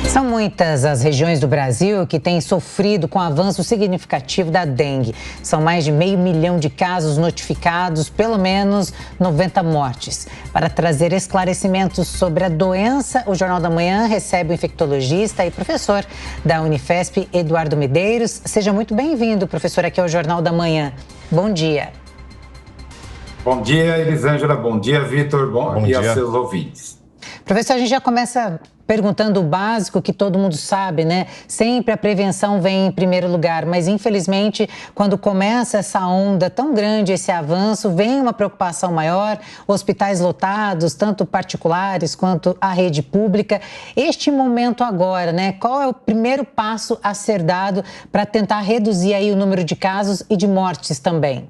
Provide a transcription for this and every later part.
São muitas as regiões do Brasil que têm sofrido com o avanço significativo da dengue. São mais de 500 mil de casos notificados, pelo menos 90 mortes. Para trazer esclarecimentos sobre a doença, o Jornal da Manhã recebe o infectologista e professor da Unifesp, Eduardo Medeiros. Seja muito bem-vindo, professor, aqui ao Jornal da Manhã. Bom dia. Bom dia, Elisângela. Bom dia, Vitor. Bom dia aos seus ouvintes. Professor, a gente já começa perguntando o básico que todo mundo sabe, né? Sempre a prevenção vem em primeiro lugar, mas infelizmente, quando começa essa onda tão grande, esse avanço, vem uma preocupação maior, hospitais lotados, tanto particulares quanto a rede pública. Este momento agora, né? Qual é o primeiro passo a ser dado para tentar reduzir aí o número de casos e de mortes também?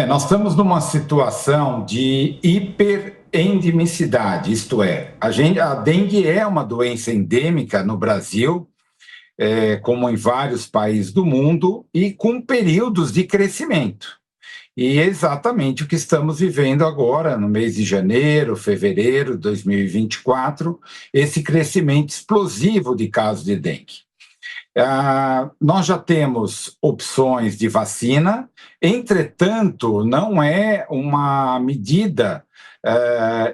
Nós estamos numa situação de hiperendemicidade, isto é, a dengue é uma doença endêmica no Brasil, como em vários países do mundo, e com períodos de crescimento. E é exatamente o que estamos vivendo agora, no mês de janeiro, fevereiro de 2024, esse crescimento explosivo de casos de dengue. Nós já temos opções de vacina, entretanto, não é uma medida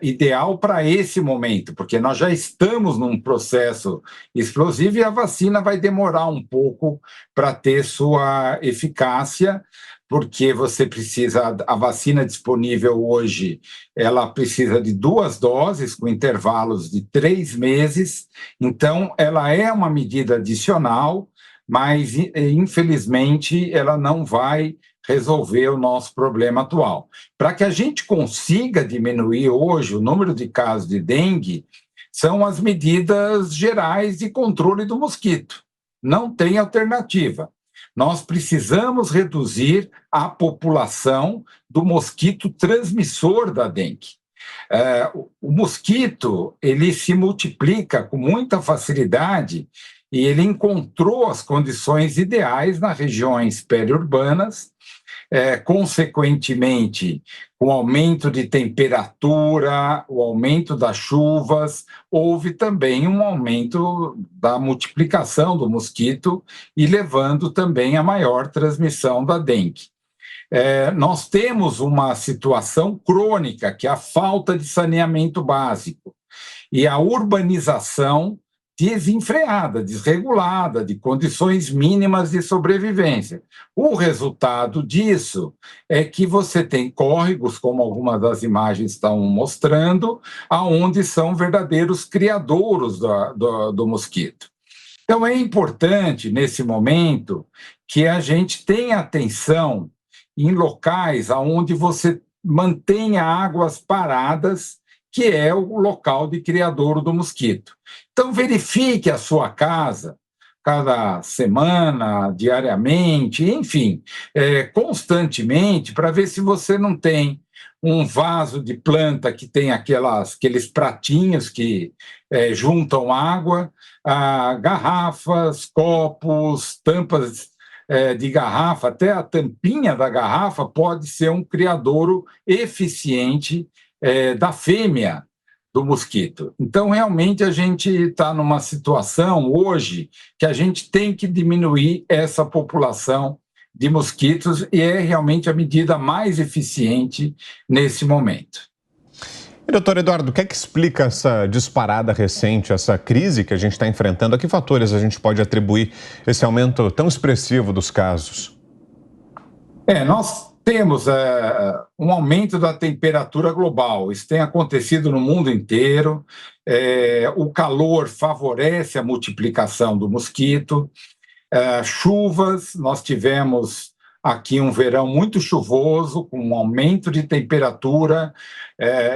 ideal para esse momento, porque nós já estamos num processo explosivo e a vacina vai demorar um pouco para ter sua eficácia, porque você precisa, a vacina disponível hoje, ela precisa de 2 doses com intervalos de 3 meses, então ela é uma medida adicional, mas infelizmente ela não vai resolver o nosso problema atual. Para que a gente consiga diminuir hoje o número de casos de dengue, são as medidas gerais de controle do mosquito. Não tem alternativa. Nós precisamos reduzir a população do mosquito transmissor da dengue. O mosquito, ele se multiplica com muita facilidade e ele encontrou as condições ideais nas regiões periurbanas, consequentemente, com o aumento de temperatura, o aumento das chuvas, houve também um aumento da multiplicação do mosquito e levando também a maior transmissão da dengue. Nós temos uma situação crônica, que é a falta de saneamento básico e a urbanização desenfreada, desregulada, de condições mínimas de sobrevivência. O resultado disso é que você tem córregos, como algumas das imagens estão mostrando, aonde são verdadeiros criadouros do mosquito. Então, é importante, nesse momento, que a gente tenha atenção em locais onde você mantenha águas paradas, que é o local de criadouro do mosquito. Então, verifique a sua casa, cada semana, diariamente, enfim, constantemente, para ver se você não tem um vaso de planta que tem aqueles pratinhos que juntam água, garrafas, copos, tampas de garrafa, até a tampinha da garrafa pode ser um criadouro eficiente da fêmea do mosquito. Então, realmente, a gente está numa situação hoje que a gente tem que diminuir essa população de mosquitos e é realmente a medida mais eficiente nesse momento. E, doutor Eduardo, o que é que explica essa disparada recente, essa crise que a gente está enfrentando? A que fatores a gente pode atribuir esse aumento tão expressivo dos casos? Nós temos um aumento da temperatura global. Isso tem acontecido no mundo inteiro. O calor favorece a multiplicação do mosquito. Chuvas, nós tivemos aqui um verão muito chuvoso, com um aumento de temperatura,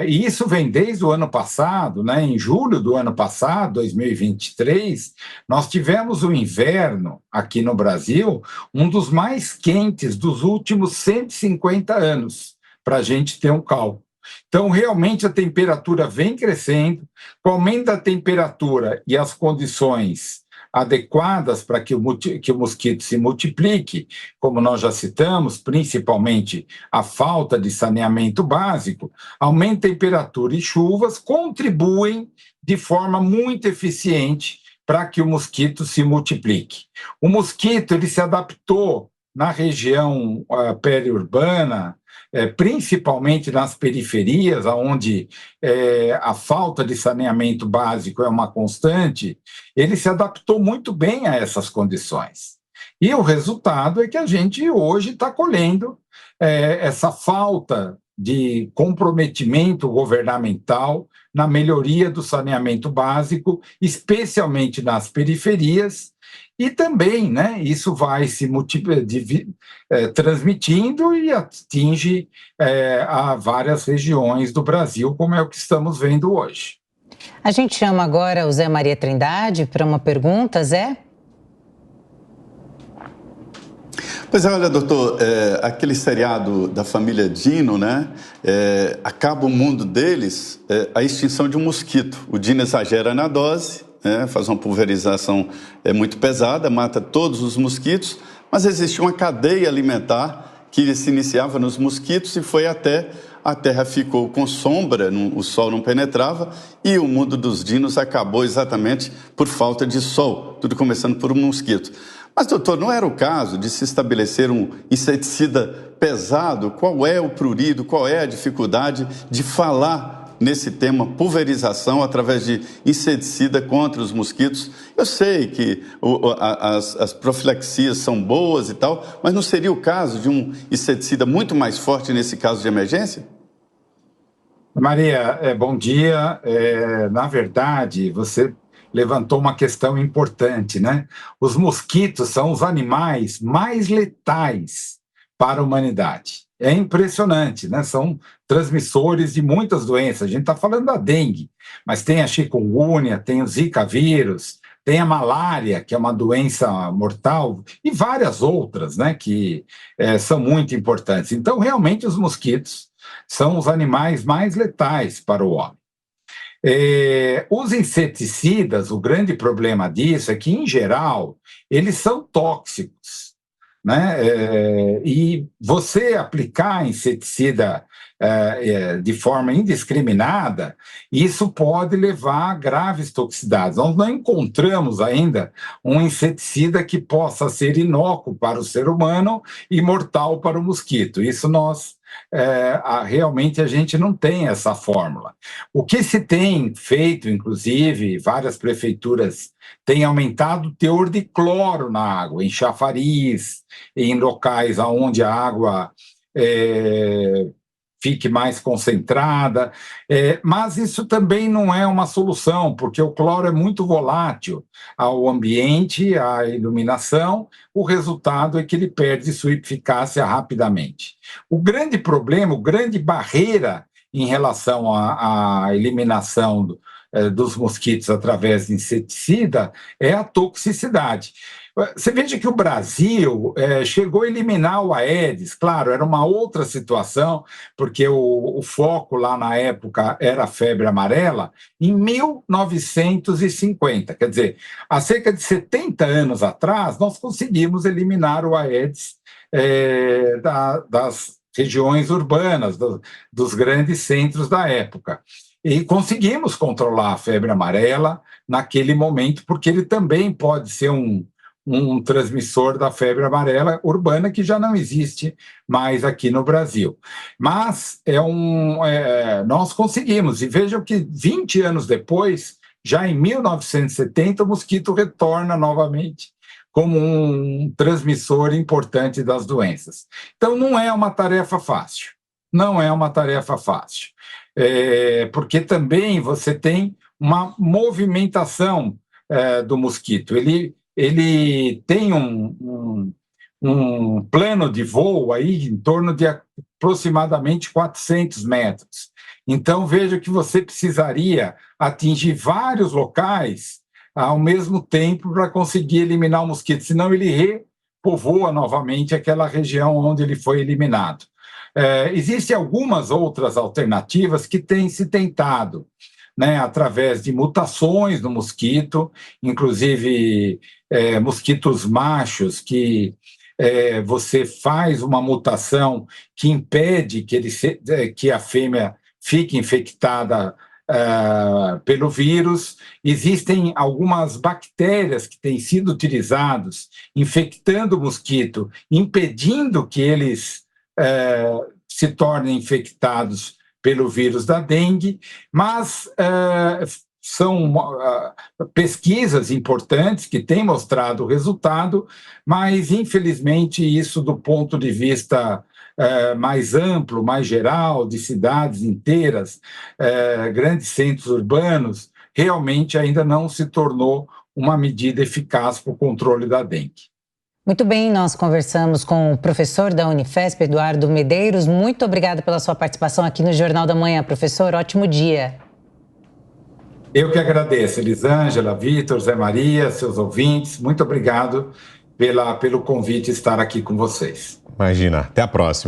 e isso vem desde o ano passado, né? Em julho do ano passado, 2023, nós tivemos um inverno aqui no Brasil, um dos mais quentes dos últimos 150 anos, para a gente ter um cálculo. Então, realmente, a temperatura vem crescendo, com o aumento da temperatura e as condições adequadas para que o mosquito se multiplique, como nós já citamos, principalmente a falta de saneamento básico, aumento de temperatura e chuvas contribuem de forma muito eficiente para que o mosquito se multiplique. O mosquito ele se adaptou na região periurbana, principalmente nas periferias, onde a falta de saneamento básico é uma constante, ele se adaptou muito bem a essas condições. E o resultado é que a gente hoje está colhendo essa falta de comprometimento governamental na melhoria do saneamento básico, especialmente nas periferias, e também, né, isso vai se transmitindo e atinge a várias regiões do Brasil, como é o que estamos vendo hoje. A gente chama agora o Zé Maria Trindade para uma pergunta. Zé? Pois é, olha, doutor, aquele seriado da família Dino, né, acaba o mundo deles, a extinção de um mosquito. O Dino exagera na dose, faz uma pulverização muito pesada, mata todos os mosquitos, mas existia uma cadeia alimentar que se iniciava nos mosquitos e foi até a terra ficou com sombra, o sol não penetrava e o mundo dos dinos acabou exatamente por falta de sol, tudo começando por um mosquito. Mas, doutor, não era o caso de se estabelecer um inseticida pesado? Qual é o prurido, qual é a dificuldade de falar nesse tema pulverização através de inseticida contra os mosquitos? Eu sei que as profilaxias são boas e tal, mas não seria o caso de um inseticida muito mais forte nesse caso de emergência? Maria, bom dia. Na verdade, você levantou uma questão importante, né? Os mosquitos são os animais mais letais para a humanidade. É impressionante, né? São transmissores de muitas doenças. A gente está falando da dengue, mas tem a chikungunya, tem o Zika vírus, tem a malária, que é uma doença mortal, e várias outras, né? Que são muito importantes. Então, realmente, os mosquitos são os animais mais letais para o homem. Os inseticidas, o grande problema disso é que, em geral, eles são tóxicos, né? E você aplicar inseticida de forma indiscriminada, isso pode levar a graves toxicidades. Nós não encontramos ainda um inseticida que possa ser inócuo para o ser humano e mortal para o mosquito. Isso realmente a gente não tem essa fórmula. O que se tem feito, inclusive, várias prefeituras têm aumentado o teor de cloro na água, em chafariz, em locais onde a água fique mais concentrada, mas isso também não é uma solução, porque o cloro é muito volátil ao ambiente, à iluminação, o resultado é que ele perde sua eficácia rapidamente. O grande problema, a grande barreira em relação à eliminação dos mosquitos através de inseticida é a toxicidade. Você veja que o Brasil chegou a eliminar o Aedes, claro, era uma outra situação, porque o foco lá na época era a febre amarela, em 1950. Quer dizer, há cerca de 70 anos atrás, nós conseguimos eliminar o Aedes das regiões urbanas, dos grandes centros da época. E conseguimos controlar a febre amarela naquele momento, porque ele também pode ser um transmissor da febre amarela urbana que já não existe mais aqui no Brasil. Mas nós conseguimos, e vejam que 20 anos depois, já em 1970, o mosquito retorna novamente como um transmissor importante das doenças. Então, não é uma tarefa fácil, não é uma tarefa fácil, porque também você tem uma movimentação do mosquito, ele tem um plano de voo aí em torno de aproximadamente 400 metros. Então, veja que você precisaria atingir vários locais ao mesmo tempo para conseguir eliminar o mosquito, senão ele repovoa novamente aquela região onde ele foi eliminado. Existem algumas outras alternativas que têm se tentado. né, através de mutações no mosquito, inclusive mosquitos machos que você faz uma mutação que impede que a fêmea fique infectada pelo vírus. Existem algumas bactérias que têm sido utilizadas infectando o mosquito, impedindo que eles se tornem infectados pelo vírus da dengue, mas são pesquisas importantes que têm mostrado o resultado, mas, infelizmente, isso do ponto de vista mais amplo, mais geral, de cidades inteiras, grandes centros urbanos, realmente ainda não se tornou uma medida eficaz para o controle da dengue. Muito bem, nós conversamos com o professor da Unifesp, Eduardo Medeiros. Muito obrigada pela sua participação aqui no Jornal da Manhã, professor. Ótimo dia. Eu que agradeço, Elisângela, Vitor, Zé Maria, seus ouvintes. Muito obrigado pelo convite estar aqui com vocês. Imagina. Até a próxima.